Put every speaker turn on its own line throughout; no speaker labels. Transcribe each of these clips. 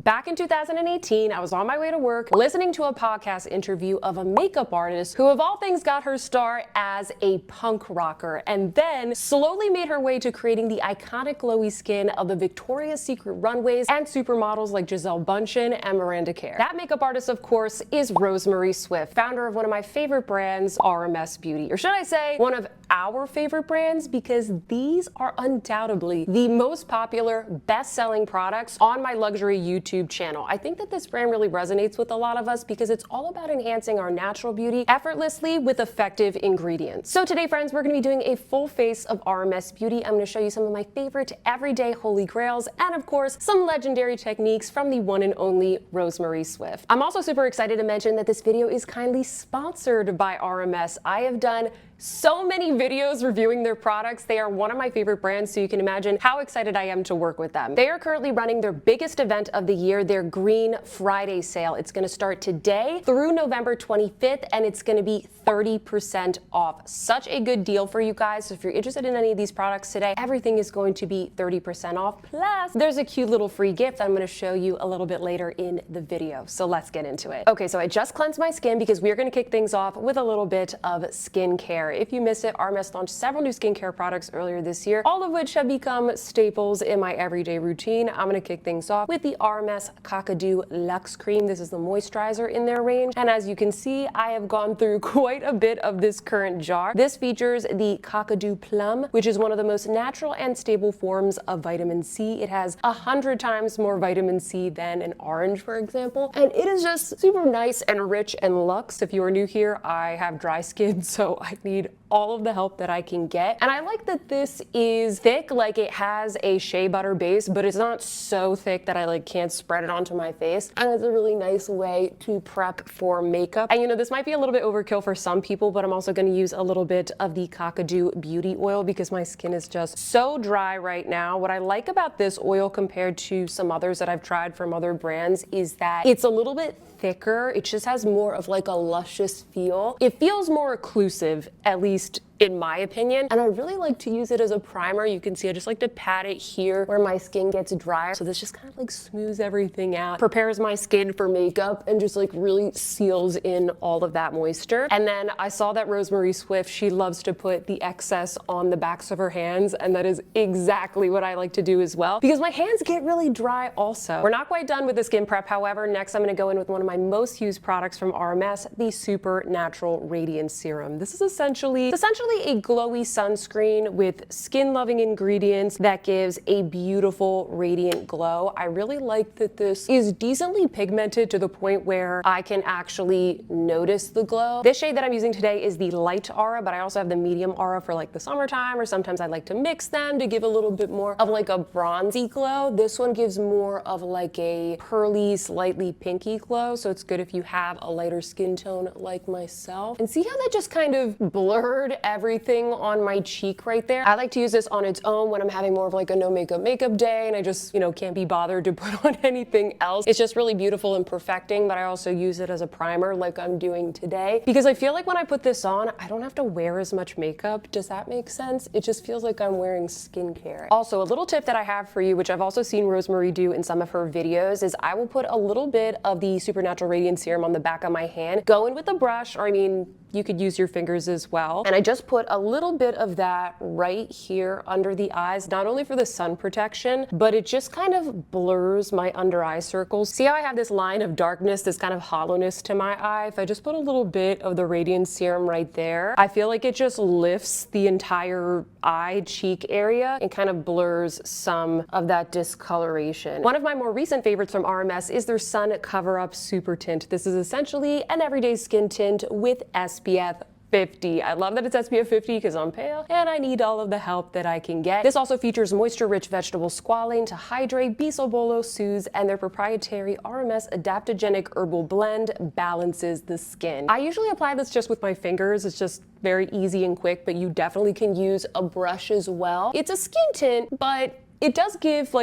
Back in 2018, I was on my way to work listening to a podcast interview of a makeup artist who of all things got her start as a punk rocker and then slowly made her way to creating the iconic glowy skin of the Victoria's Secret runways and supermodels like Gisele Bündchen and Miranda Kerr. That makeup artist, of course, is Rosemary Swift, founder of one of my favorite brands, RMS Beauty. Or should I say, one of our favorite brands, because these are undoubtedly the most popular, best-selling products on my luxury YouTube channel. I think that this brand really resonates with a lot of us because it's all about enhancing our natural beauty effortlessly with effective ingredients. So today, friends, we're going to be doing a full face of RMS Beauty. I'm going to show you some of my favorite everyday holy grails and, of course, some legendary techniques from the one and only Rosemary Swift. I'm also super excited to mention that this video is kindly sponsored by RMS. I have done so many videos reviewing their products. They are one of my favorite brands, so you can imagine how excited I am to work with them. They are currently running their biggest event of the year, their Green Friday sale. It's going to start today through November 25th, and it's going to be 30% off. Such a good deal for you guys. So if you're interested in any of these products today, everything is going to be 30% off. Plus, there's a cute little free gift I'm going to show you a little bit later in the video. So let's get into it. Okay, so I just cleansed my skin because we're going to kick things off with a little bit of skincare. If you missed it, RMS launched several new skincare products earlier this year, all of which have become staples in my everyday routine. I'm going to kick things off with the RMS Kakadu Luxe Cream. This is the moisturizer in their range, and as you can see, I have gone through quite a bit of this current jar. This features the Kakadu Plum, which is one of the most natural and stable forms of vitamin C. It has 100 times more vitamin C than an orange, for example, and it is just super nice and rich and luxe. If you are new here, I have dry skin, so I need all of the help that I can get. And I like that this is thick, like it has a shea butter base, but it's not so thick that I can't spread it onto my face. And it's a really nice way to prep for makeup. And you know, this might be a little bit overkill for some people, but I'm also going to use a little bit of the Kakadu Beauty Oil because my skin is just so dry right now. What I like about this oil compared to some others that I've tried from other brands is that it's a little bit thicker. It just has more of a luscious feel. It feels more occlusive, at least in my opinion, and I really like to use it as a primer. You can see I just like to pat it here where my skin gets dry. So this just kind of smooths everything out, prepares my skin for makeup, and just really seals in all of that moisture. And then I saw that Rosemary Swift, she loves to put the excess on the backs of her hands, and that is exactly what I like to do as well because my hands get really dry also. We're not quite done with the skin prep, however. Next, I'm going to go in with one of my most used products from RMS, the Supernatural Radiance Serum. This is essentially a glowy sunscreen with skin-loving ingredients that gives a beautiful, radiant glow. I really like that this is decently pigmented to the point where I can actually notice the glow. This shade that I'm using today is the light aura, but I also have the medium aura for the summertime, or sometimes I like to mix them to give a little bit more of a bronzy glow. This one gives more of a pearly, slightly pinky glow, so it's good if you have a lighter skin tone like myself. And see how that just kind of blurred everything on my cheek right there? I like to use this on its own when I'm having more of a no makeup day and I just, can't be bothered to put on anything else. It's just really beautiful and perfecting, but I also use it as a primer like I'm doing today because I feel like when I put this on, I don't have to wear as much makeup. Does that make sense? It just feels like I'm wearing skincare. Also, a little tip that I have for you, which I've also seen Rosemary do in some of her videos, is I will put a little bit of the Supernatural Radiance Serum on the back of my hand, go in with a brush, or you could use your fingers as well. And I just put a little bit of that right here under the eyes, not only for the sun protection, but it just kind of blurs my under eye circles. See how I have this line of darkness, this kind of hollowness to my eye? If I just put a little bit of the Radiance Serum right there, I feel like it just lifts the entire eye cheek area and kind of blurs some of that discoloration. One of my more recent favorites from RMS is their Suncoverup Super Tint. This is essentially an everyday skin tint with SPF 50. I love that it's SPF 50 because I'm pale and I need all of the help that I can get. This also features moisture-rich vegetable squalane to hydrate, bisobolo, soothe, and their proprietary RMS adaptogenic herbal blend balances the skin. I usually apply this just with my fingers. It's just very easy and quick, but you definitely can use a brush as well. It's a skin tint, but it does give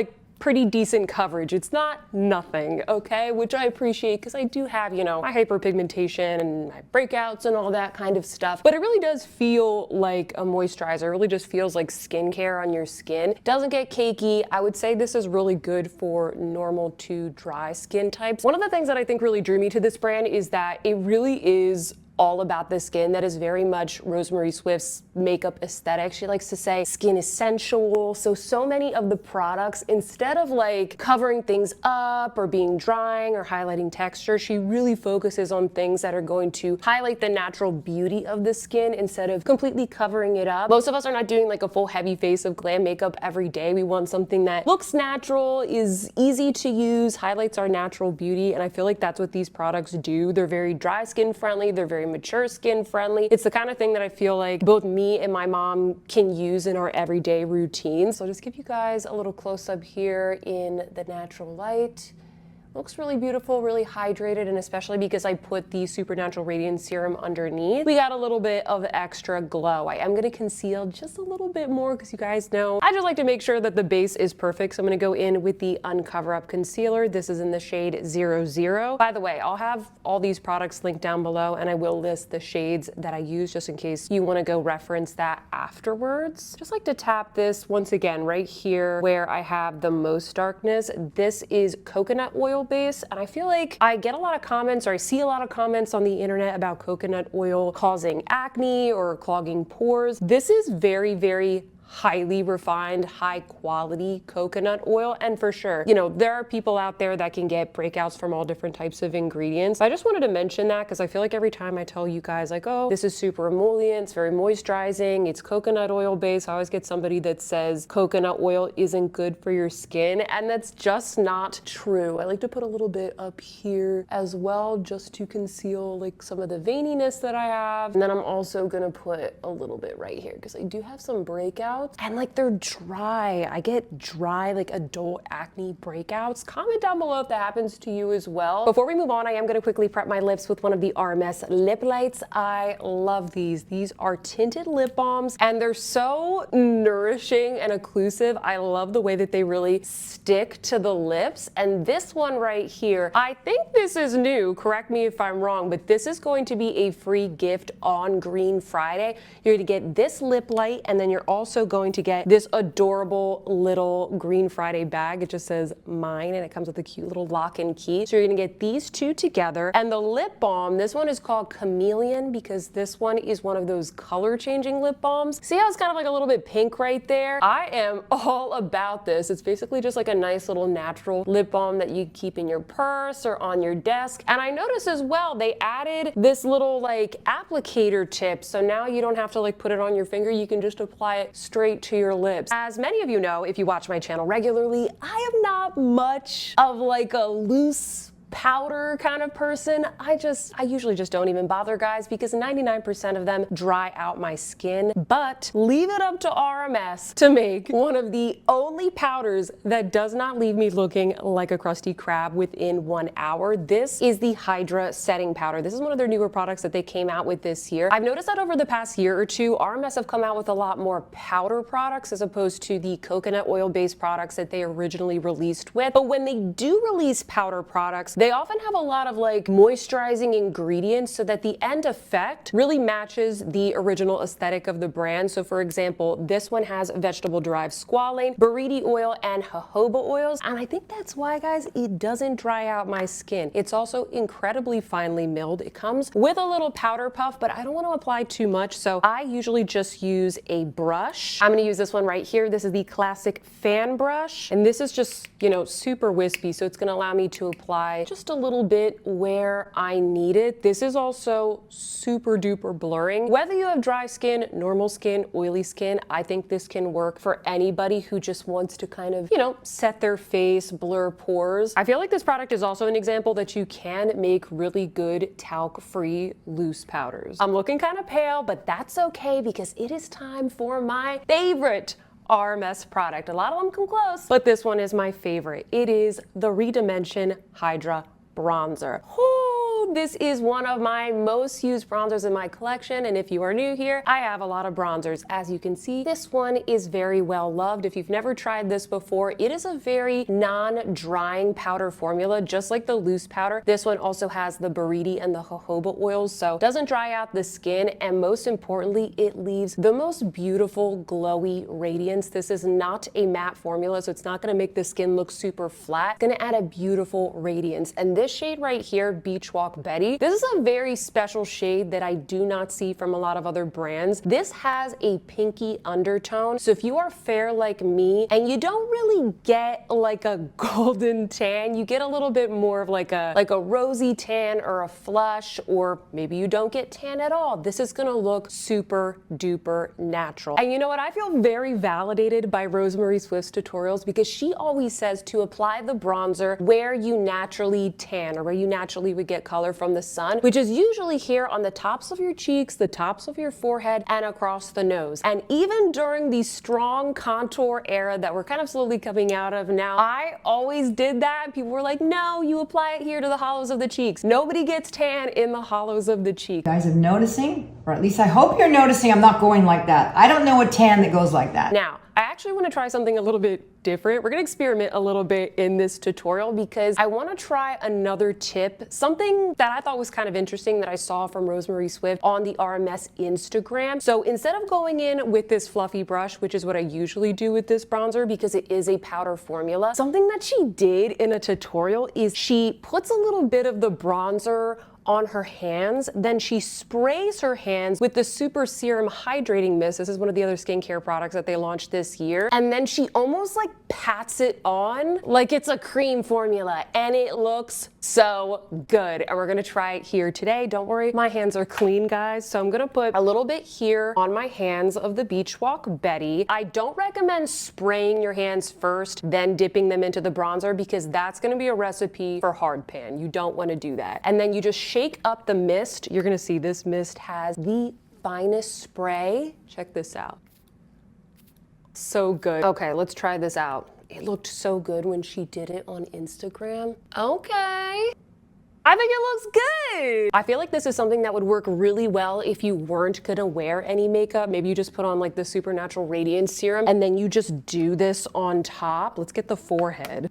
pretty decent coverage. It's not nothing, okay? Which I appreciate because I do have, you know, my hyperpigmentation and my breakouts and all that kind of stuff. But it really does feel like a moisturizer. It really just feels like skincare on your skin. It doesn't get cakey. I would say this is really good for normal to dry skin types. One of the things that I think really drew me to this brand is that it really is all about the skin. That is very much Rosemary Swift's makeup aesthetic. She likes to say skin is sensual. So many of the products, instead of like covering things up or being drying or highlighting texture, she really focuses on things that are going to highlight the natural beauty of the skin instead of completely covering it up. Most of us are not doing like a full heavy face of glam makeup every day. We want something that looks natural, is easy to use, highlights our natural beauty, and I feel like that's what these products do. They're very dry skin friendly, they're very mature skin friendly. It's the kind of thing that I feel like both me and my mom can use in our everyday routine. So I'll just give you guys a little close up here in the natural light. Looks really beautiful, really hydrated, and especially because I put the Supernatural Radiance Serum underneath, we got a little bit of extra glow. I am gonna conceal just a little bit more because you guys know I just like to make sure that the base is perfect. So I'm gonna go in with the Uncoverup concealer. This is in the shade 00. By the way, I'll have all these products linked down below, and I will list the shades that I use just in case you wanna go reference that afterwards. Just like to tap this once again right here where I have the most darkness. This is coconut oil base, and I feel like I get a lot of comments, or I see a lot of comments on the internet about coconut oil causing acne or clogging pores. This is very, very highly refined, high quality coconut oil. And for sure, you know, there are people out there that can get breakouts from all different types of ingredients. I just wanted to mention that because I feel like every time I tell you guys like, oh, this is super emollient, it's very moisturizing, it's coconut oil based, I always get somebody that says coconut oil isn't good for your skin, and that's just not true. I like to put a little bit up here as well just to conceal like some of the veininess that I have. And then I'm also gonna put a little bit right here because I do have some breakouts. And like they're dry. I get dry like adult acne breakouts. Comment down below if that happens to you as well. Before we move on, I am going to quickly prep my lips with one of the RMS lip lights. I love these. These are tinted lip balms and they're so nourishing and occlusive. I love the way that they really stick to the lips. And this one right here, I think this is new. Correct me if I'm wrong, but this is going to be a free gift on Green Friday. You're going to get this lip light, and then you're also going to get this adorable little Green Friday bag. It just says mine, and it comes with a cute little lock and key. So you're gonna get these two together. And the lip balm, this one is called Chameleon because this one is one of those color changing lip balms. See how it's kind of like a little bit pink right there? I am all about this. It's basically just like a nice little natural lip balm that you keep in your purse or on your desk. And I noticed as well, they added this little like applicator tip. So now you don't have to like put it on your finger. You can just apply it straight to your lips. As many of you know, if you watch my channel regularly, I am not much of like a loose powder kind of person. I usually just don't even bother, guys, because 99% of them dry out my skin. But leave it up to RMS to make one of the only powders that does not leave me looking like a crusty crab within 1 hour. This is the Hydra setting powder. This is one of their newer products that they came out with this year. I've noticed that over the past year or two, RMS have come out with a lot more powder products as opposed to the coconut oil based products that they originally released with. But when they do release powder products, they often have a lot of like moisturizing ingredients so that the end effect really matches the original aesthetic of the brand. So for example, this one has vegetable derived squalane, buriti oil, and jojoba oils. And I think that's why, guys, it doesn't dry out my skin. It's also incredibly finely milled. It comes with a little powder puff, but I don't want to apply too much. So I usually just use a brush. I'm going to use this one right here. This is the classic fan brush. And this is just, you know, super wispy. So it's going to allow me to apply just a little bit where I need it. This is also super duper blurring. Whether you have dry skin, normal skin, oily skin, I think this can work for anybody who just wants to kind of, you know, set their face, blur pores. I feel like this product is also an example that you can make really good talc-free loose powders. I'm looking kind of pale, but that's okay because it is time for my favorite RMS product. A lot of them come close, but this one is my favorite. It is the Redimension Hydra bronzer. Oh, know this is one of my most used bronzers in my collection, and if you are new here, I have a lot of bronzers. As you can see, this one is very well loved. If you've never tried this before, it is a very non-drying powder formula, just like the loose powder. This one also has the beriti and the jojoba oils, so doesn't dry out the skin, and most importantly, it leaves the most beautiful glowy radiance. This is not a matte formula, so it's not going to make the skin look super flat. It's going to add a beautiful radiance. And this shade right here, Beachwalk Betty, this is a very special shade that I do not see from a lot of other brands. This has a pinky undertone, so if you are fair like me and you don't really get like a golden tan, you get a little bit more of like a rosy tan or a flush, or maybe you don't get tan at all, this is going to look super duper natural. And you know what? I feel very validated by Rosemary Swift's tutorials, because she always says to apply the bronzer where you naturally tan, or where you naturally would get color from the sun, which is usually here on the tops of your cheeks, the tops of your forehead, and across the nose. And even during the strong contour era that we're kind of slowly coming out of now, I always did that. People were like, no, you apply it here to the hollows of the cheeks. Nobody gets tan in the hollows of the cheek.
You guys are noticing, or at least I hope you're noticing, I'm not going like that. I don't know a tan that goes like that.
Now, I actually want to try something a little bit different. We're going to experiment a little bit in this tutorial, because I want to try another tip, something that I thought was kind of interesting that I saw from Rosemary Swift on the RMS Instagram. So instead of going in with this fluffy brush, which is what I usually do with this bronzer because it is a powder formula, something that she did in a tutorial is she puts a little bit of the bronzer on her hands, then she sprays her hands with the Super Serum Hydrating Mist. This is one of the other skincare products that they launched this year. And then she almost like pats it on like it's a cream formula, and it looks so good. And we're gonna try it here today. Don't worry, my hands are clean, guys. So I'm gonna put a little bit here on my hands of the Beachwalk Betty. I don't recommend spraying your hands first, then dipping them into the bronzer, because that's gonna be a recipe for hard pan. You don't wanna do that. And then you just shake up the mist. You're gonna see this mist has the finest spray. Check this out. So good. Okay, let's try this out. It looked so good when she did it on Instagram. Okay. I think it looks good. I feel like this is something that would work really well if you weren't gonna wear any makeup. Maybe you just put on like the Supernatural Radiance Serum, and then you just do this on top. Let's get the forehead.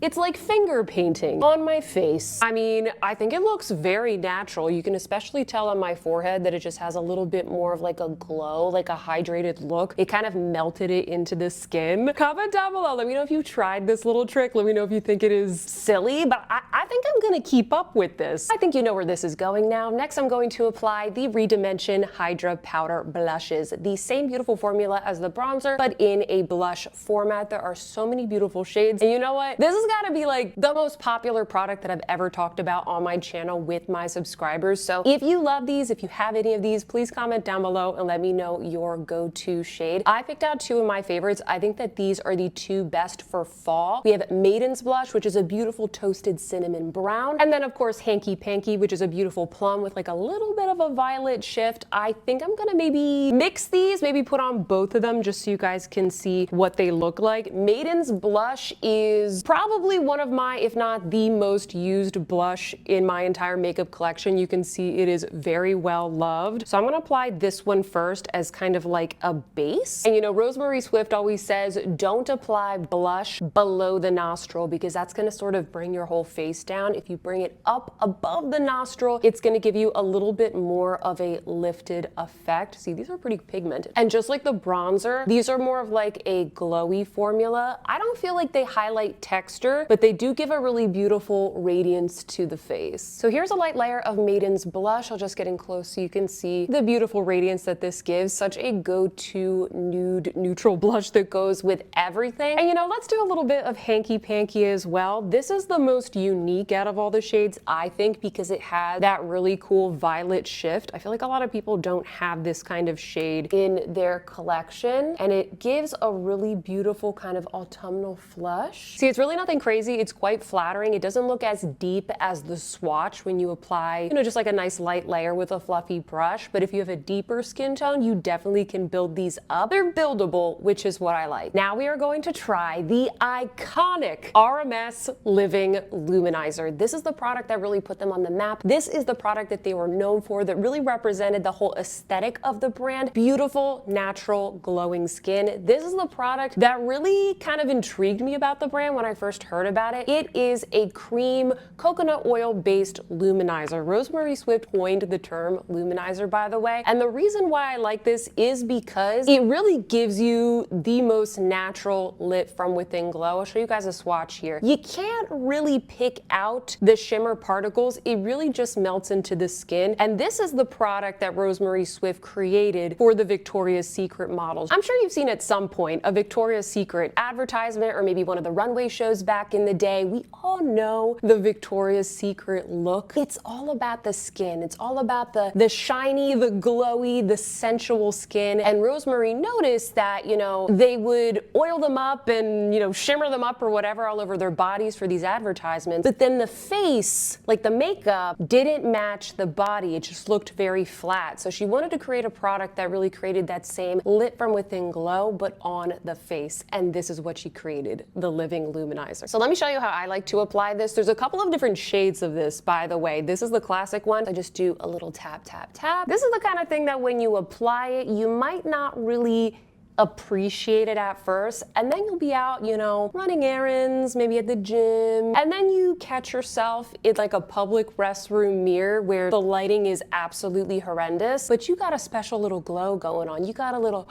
It's like finger painting on my face. I mean, I think it looks very natural. You can especially tell on my forehead that it just has a little bit more of like a glow, like a hydrated look. It kind of melted it into the skin. Comment down below. Let me know if you tried this little trick. Let me know if you think it is silly, but I think I'm gonna keep up with this. I think you know where this is going now. Next, I'm going to apply the Redimension Hydra Powder Blushes. The same beautiful formula as the bronzer, but in a blush format. There are so many beautiful shades. And you know what? This is gotta be like the most popular product that I've ever talked about on my channel with my subscribers. So if you love these, if you have any of these, please comment down below and let me know your go-to shade. I picked out two of my favorites. I think that these are the two best for fall. We have Maidens Blush, which is a beautiful toasted cinnamon brown. And then of course Hanky Panky, which is a beautiful plum with like a little bit of a violet shift. I think I'm gonna maybe mix these, maybe put on both of them just so you guys can see what they look like. Maidens Blush is probably one of my, if not the most used blush in my entire makeup collection. You can see it is very well loved. So I'm gonna apply this one first as kind of like a base. And you know, Rosemary Swift always says, don't apply blush below the nostril, because that's gonna sort of bring your whole face down. If you bring it up above the nostril, it's gonna give you a little bit more of a lifted effect. See, these are pretty pigmented. And just like the bronzer, these are more of like a glowy formula. I don't feel like they highlight texture, but they do give a really beautiful radiance to the face. So here's a light layer of Maidens Blush. I'll just get in close so you can see the beautiful radiance that this gives. Such a go-to nude neutral blush that goes with everything. And you know, let's do a little bit of Hanky Panky as well. This is the most unique out of all the shades, I think, because it has that really cool violet shift. I feel like a lot of people don't have this kind of shade in their collection, and it gives a really beautiful kind of autumnal flush. See, it's really nothing crazy. It's quite flattering. It doesn't look as deep as the swatch when you apply, you know, just like a nice light layer with a fluffy brush. But if you have a deeper skin tone, you definitely can build these up. They're buildable, which is what I like. Now we are going to try the iconic RMS Living Luminizer. perspective. This is the product that really put them on the map. This is the product that they were known for, that really represented the whole aesthetic of the brand. Beautiful, natural, glowing skin. This is the product that really kind of intrigued me about the brand when I first heard about it. It is a cream coconut oil based luminizer. Rosemary Swift coined the term luminizer, by the way. And the reason why I like this is because it really gives you the most natural lit from within glow. I'll show you guys a swatch here. You can't really pick out the shimmer particles. It really just melts into the skin. And this is the product that Rosemary Swift created for the Victoria's Secret models. I'm sure you've seen at some point a Victoria's Secret advertisement or maybe one of the runway shows back in the day. We all know the Victoria's Secret look. It's all about the skin. It's all about the shiny, the glowy, the sensual skin. And Rosemary noticed that, you know, they would oil them up and, you know, shimmer them up or whatever all over their bodies for these advertisements. But then the face, like the makeup, didn't match the body. It just looked very flat. So she wanted to create a product that really created that same lit from within glow, but on the face. And this is what she created, the Living Luminizer. So let me show you how I like to apply this. There's a couple of different shades of this, by the way. This is the classic one. I just do a little tap, tap, tap. This is the kind of thing that when you apply it, you might not really appreciate it at first, and then you'll be out, you know, running errands, maybe at the gym, and then you catch yourself in like a public restroom mirror where the lighting is absolutely horrendous, but you got a special little glow going on. You got a little,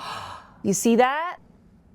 you see that?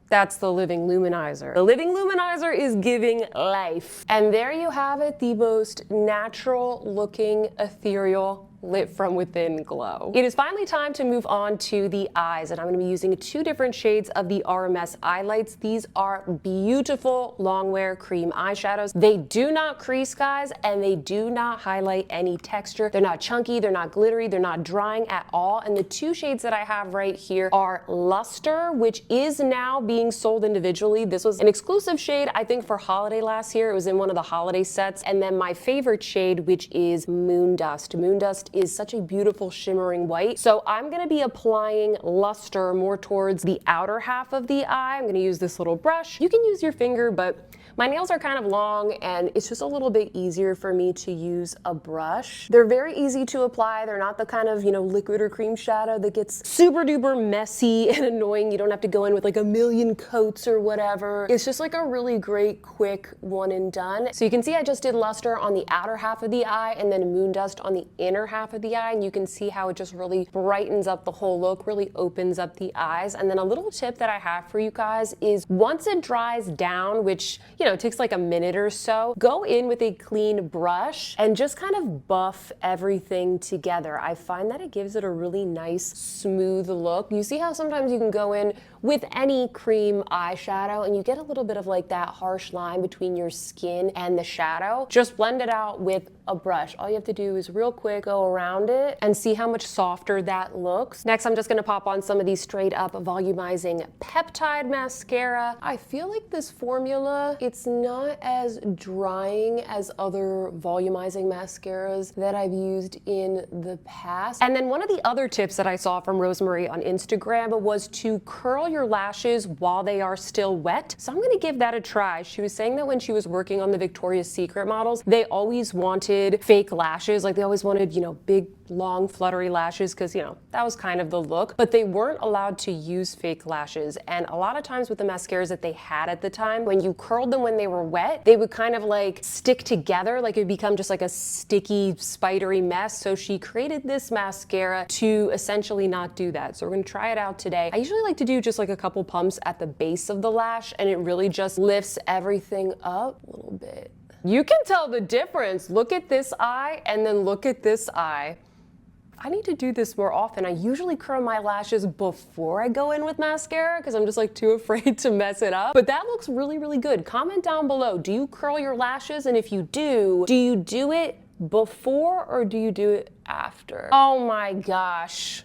That's the Living Luminizer. The Living Luminizer is giving life. And there you have it, the most natural looking, ethereal, lit from within glow. It is finally time to move on to the eyes, and I'm going to be using 2 different shades of the RMS Eyelights. These are beautiful long wear cream eyeshadows. They do not crease, guys, and they do not highlight any texture. They're not chunky, they're not glittery, they're not drying at all. And the 2 shades that I have right here are Luster, which is now being sold individually. This was an exclusive shade, I think, for holiday last year. It was in one of the holiday sets. And then my favorite shade, which is Moondust. Moondust is such a beautiful shimmering white. So I'm gonna be applying Luster more towards the outer half of the eye. I'm gonna use this little brush. You can use your finger, but my nails are kind of long and it's just a little bit easier for me to use a brush. They're very easy to apply. They're not the kind of, you know, liquid or cream shadow that gets super duper messy and annoying. You don't have to go in with like a million coats or whatever. It's just like a really great, quick one and done. So you can see I just did Luster on the outer half of the eye and then Moondust on the inner half of the eye, and you can see how it just really brightens up the whole look, really opens up the eyes. And then a little tip that I have for you guys is once it dries down, which, you know, it takes like a minute or so, go in with a clean brush and just kind of buff everything together. I find that it gives it a really nice, smooth look. You see how sometimes you can go in with any cream eyeshadow and you get a little bit of like that harsh line between your skin and the shadow? Just blend it out with a brush. All you have to do is real quick go around it and see how much softer that looks. Next, I'm just gonna pop on some of these straight up volumizing Peptide mascara. I feel like this formula, it's not as drying as other volumizing mascaras that I've used in the past. And then one of the other tips that I saw from Rosemary on Instagram was to curl your lashes while they are still wet. So I'm gonna give that a try. She was saying that when she was working on the Victoria's Secret models, they always wanted fake lashes. Like they always wanted, you know, big, long, fluttery lashes because, you know, that was kind of the look. But they weren't allowed to use fake lashes. And a lot of times with the mascaras that they had at the time, when you curled them when they were wet, they would kind of like stick together, like it would become just like a sticky, spidery mess. So she created this mascara to essentially not do that. So we're gonna try it out today. I usually like to do just like a couple pumps at the base of the lash, and it really just lifts everything up a little bit. You can tell the difference. Look at this eye and then look at this eye. I need to do this more often. I usually curl my lashes before I go in with mascara because I'm just like too afraid to mess it up. But that looks really, really good. Comment down below. Do you curl your lashes? And if you do you do it before or do you do it after? Oh my gosh.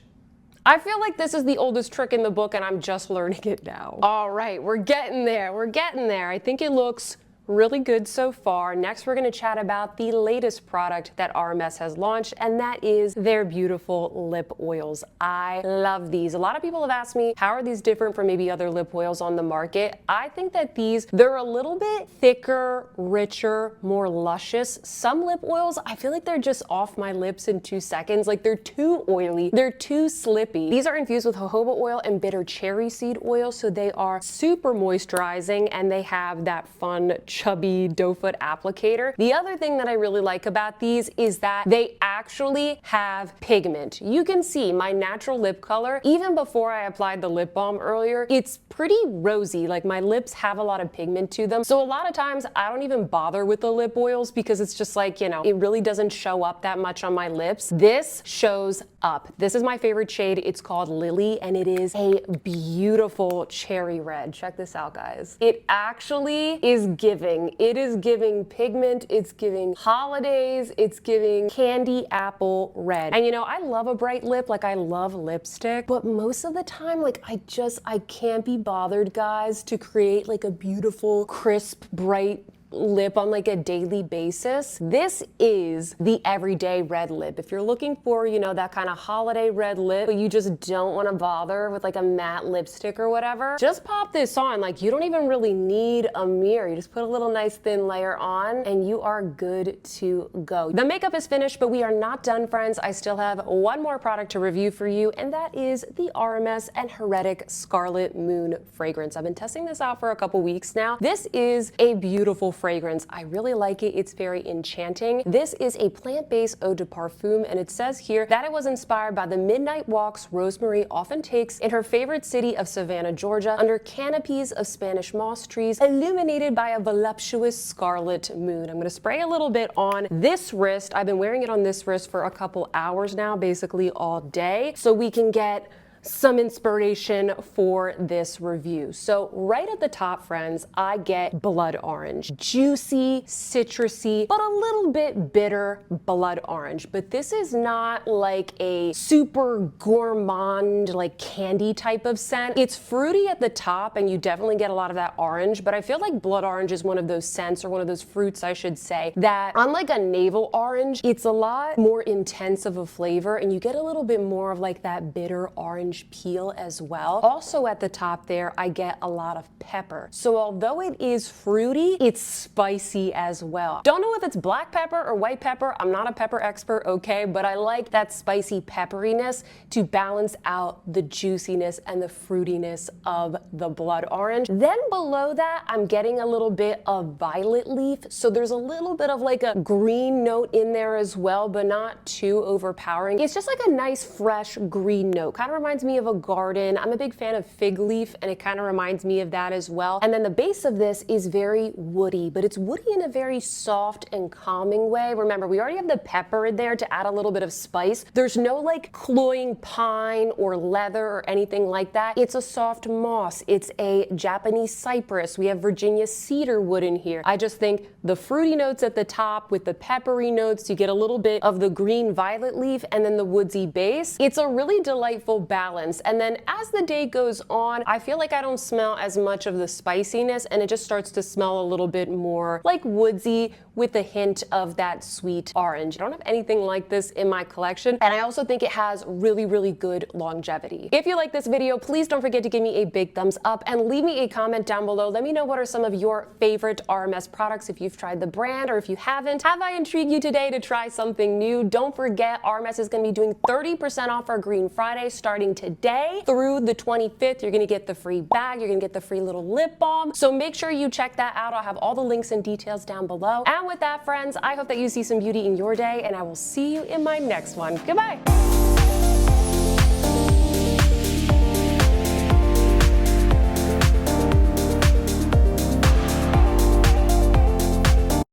I feel like this is the oldest trick in the book and I'm just learning it now. All right, we're getting there. We're getting there. I think it looks really good so far. Next, we're going to chat about the latest product that RMS has launched, and that is their beautiful lip oils. I love these. A lot of people have asked me, how are these different from maybe other lip oils on the market? I think that they're a little bit thicker, richer, more luscious. Some lip oils, I feel like they're just off my lips in 2 seconds. Like they're too oily, they're too slippy. These are infused with jojoba oil and bitter cherry seed oil, so they are super moisturizing and they have that fun chubby doe foot applicator. The other thing that I really like about these is that they actually have pigment. You can see my natural lip color, even before I applied the lip balm earlier, it's pretty rosy. Like my lips have a lot of pigment to them. So a lot of times I don't even bother with the lip oils because it's just like, you know, it really doesn't show up that much on my lips. This shows up. This is my favorite shade. It's called Lily and it is a beautiful cherry red. Check this out, guys. It actually is giving. It is giving pigment, it's giving holidays, it's giving candy apple red. And you know, I love a bright lip, like I love lipstick, but most of the time, like I can't be bothered, guys, to create like a beautiful, crisp, bright lip on like a daily basis. This is the everyday red lip. If you're looking for, you know, that kind of holiday red lip, but you just don't want to bother with like a matte lipstick or whatever, just pop this on. Like you don't even really need a mirror. You just put a little nice thin layer on and you are good to go. The makeup is finished, but we are not done, friends. I still have one more product to review for you, and that is the RMS and Heretic Scarlet Moon fragrance. I've been testing this out for a couple weeks now. This is a beautiful fragrance. I really like it. It's very enchanting. This is a plant-based eau de parfum, and it says here that it was inspired by the midnight walks Rosemary often takes in her favorite city of Savannah, Georgia, under canopies of Spanish moss trees, illuminated by a voluptuous scarlet moon. I'm going to spray a little bit on this wrist. I've been wearing it on this wrist for a couple hours now, basically all day, so we can get some inspiration for this review. So right at the top, friends, I get blood orange. Juicy, citrusy, but a little bit bitter blood orange. But this is not like a super gourmand, like candy type of scent. It's fruity at the top and you definitely get a lot of that orange, but I feel like blood orange is one of those scents, or one of those fruits I should say, that unlike a navel orange, it's a lot more intense of a flavor and you get a little bit more of like that bitter orange peel as well. Also at the top there, I get a lot of pepper. So although it is fruity, it's spicy as well. Don't know if it's black pepper or white pepper. I'm not a pepper expert, okay, but I like that spicy pepperiness to balance out the juiciness and the fruitiness of the blood orange. Then below that, I'm getting a little bit of violet leaf. So there's a little bit of like a green note in there as well, but not too overpowering. It's just like a nice fresh green note. Kind of reminds me of a garden. I'm a big fan of fig leaf and it kind of reminds me of that as well. And then the base of this is very woody, but it's woody in a very soft and calming way. Remember, we already have the pepper in there to add a little bit of spice. There's no like cloying pine or leather or anything like that. It's a soft moss. It's a Japanese cypress. We have Virginia cedar wood in here. I just think the fruity notes at the top with the peppery notes, you get a little bit of the green violet leaf and then the woodsy base. It's a really delightful balance. And then as the day goes on, I feel like I don't smell as much of the spiciness and it just starts to smell a little bit more like woodsy with a hint of that sweet orange. I don't have anything like this in my collection, and I also think it has really, really good longevity. If you like this video, please don't forget to give me a big thumbs up and leave me a comment down below. Let me know what are some of your favorite RMS products, if you've tried the brand or if you haven't. Have I intrigued you today to try something new? Don't forget, RMS is going to be doing 30% off our Green Friday starting today through the 25th. You're going to get the free bag, you're going to get the free little lip balm, so make sure you check that out. I'll have all the links and details down below. And with that, friends, I hope that you see some beauty in your day, and I will see you in my next one. Goodbye.